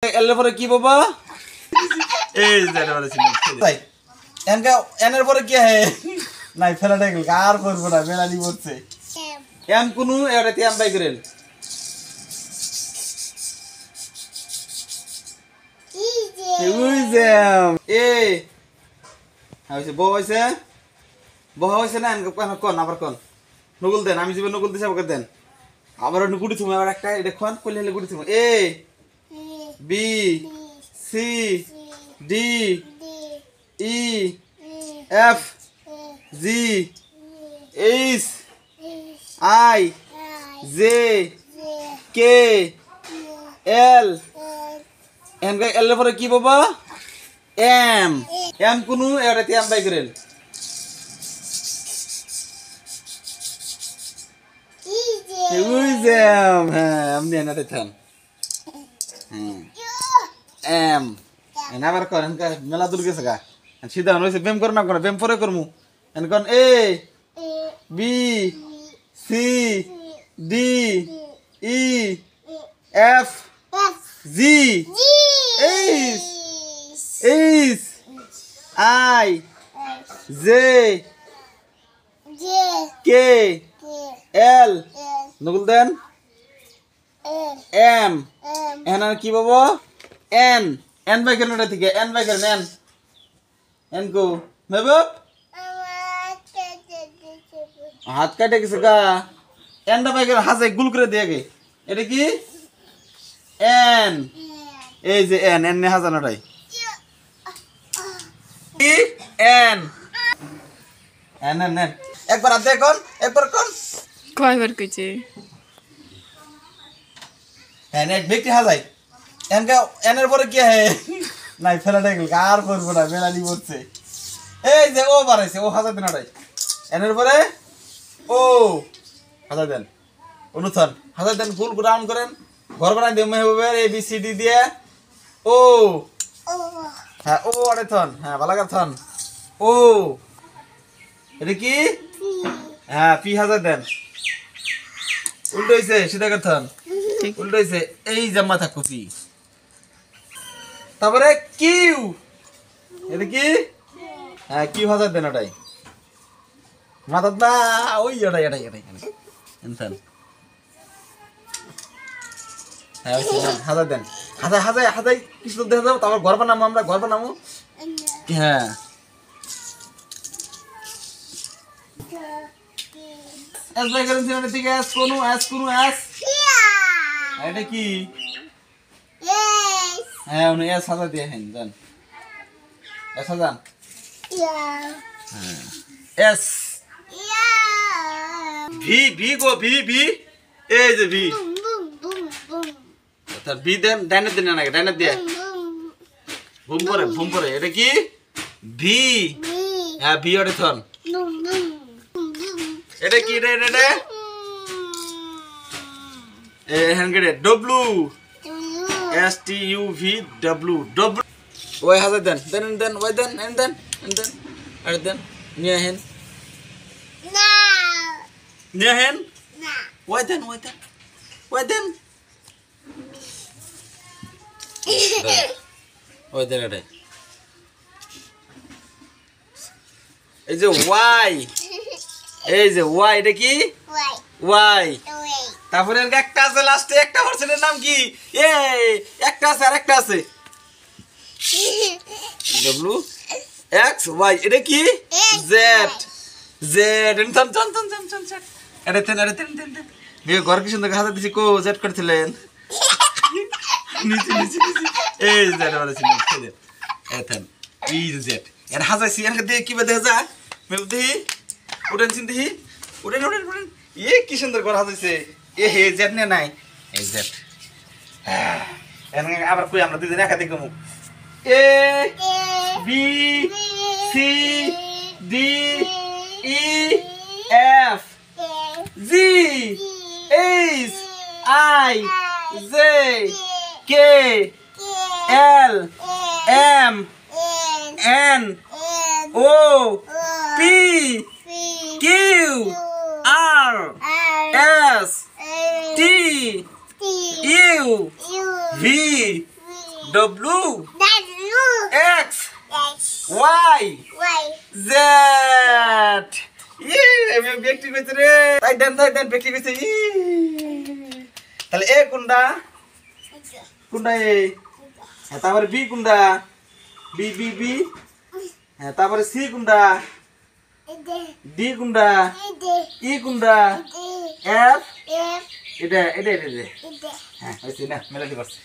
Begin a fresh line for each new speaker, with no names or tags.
এলের পরে কি বাবা এই এনের পরে কি হে নাই ফেলাটা গেল আর করবো না মেলানি পড়ছে এম কোনো এটা তে এম বাই করেন এ হইছে বউ হইছে বউ হইছে না কোন আবার কোন নগুল দেন আমি জীবন নগুল দিছে আমাকে দেন আবার গুড়ি তুমি আবার একটা এটা কোন কইলে হলে গুড়ি তুমি A B C D E F G H I J K L M L এর পরে কি বাবা এম এম কোনো এটা তে এম বাই করেন হ্যাঁ আপনি এনাতে থান এম এনা আবার করেন মেলা দূর গেছে গা সিধা হইছে ব্যায়াম করে না করে ব্যায়াম পরে করমু এন কোন A B C D E F G H H I J K L নকুল দেন এম এন আর কি বাবা এন এন বাই কেন থেকে এন বাই কেন এন এন কো মেবব হাত কাটে গেছে গা এনটা বাই কেন হাতে গুল করে দিয়ে গে এটা কি এন এই যে এন এন নে হাজানোটাই কি এন এন এন এন একবার হাত দেখুন একবার কোন
কয়বার কইছে
এন এক ব্যক্তি হাজাই এনকা এনের পরে কি হে নাই ফেলাটা গেল আর করব না মেলানি পড়ছে এই যে ও বাড়াইছে ও হাজার দিন আড়াই এনের পরে ও হাজার দেন অনুথান হাজার দেন ফুল রাউন্ড করেন ঘর বানাই দেব মেহবুবে এ বি সি ডি দিয়ে ও হ্যাঁ ও আড়ে থন হ্যাঁ ভালো থন ও এটা কি হ্যাঁ পি হাজার দেন উল্টো হইছে সিধা কথান উল্টো হইছে এই জামা থাকো পি তারপরে কিউ এটা কি হ্যাঁ কিউ হাজার দেন ওটাই মাথাত না ওই এটাই এটাই এটাই এনসান হ্যাঁ হাজার দেন হাজার হাজার হাজার কিছু দেখা যাবো তারপর ঘর বানাবো আমরা ঘর বানাবো হ্যাঁ এস বাই করেন সিনেমা থেকে এস কোনো এস এটা কি হ্যাঁ উনি এস হাজার দিয়ে হেন জান এস হাজার এস ভি ভি গো ভি ভি এই যে ভি তার ভি দেন ডাইনার দেন না ডাইনার দিয়ে ভুম পরে এটা কি ভি হ্যাঁ ভি ওরে থন এটা কি রে রে এ হ্যান্ডগেটে W S T U V W W ওই হাজার দেন দেন দেন ওই দেন এন্ড দেন আর দেন নিয়ে হেন না নিয়ে হেন না ওই দেন ওই দেন ওই দেন রে এই যে ওয়াই এই যে ওয়াই এটা কি ওয়াই তারপরে একটা আছে লাস্টে একটা পার্সনের নাম কি এ একটা আছে আর একটা আছে ডব্লিউ এক্স ওয়াই এটা কি জেড জেড এনতন চন চন চন চন চন এটা তেন নে ঘর কি সুন্দর হাতে দিছি কো জেড করছিলেন নিচে নিচে এই জেড বলেছিল এতন ই জেড এর হাজাইছি এর দিয়ে কি বেদে যা মেল দেহি উড়েন চিন্তি উড়েন এ কি সুন্দর ঘর হাজাইছে এ হে জেড নে নাই এই জেড এনে আবার কই আমরা দুইজন একা দেখমু A B C D E F G H I J K L M N O P Q R S T U V W X Y Z ব্যক্তি কইছে রে তাই দেন ব্যক্তি কইছে তাহলে এ কোনটা কোনটা এ তারপরে বি কোনটা বি বি বি তারপরে সি কোনটা ডি কোনটা ই কোনটা এফ এটা হয়েছে না মেলাটি করছে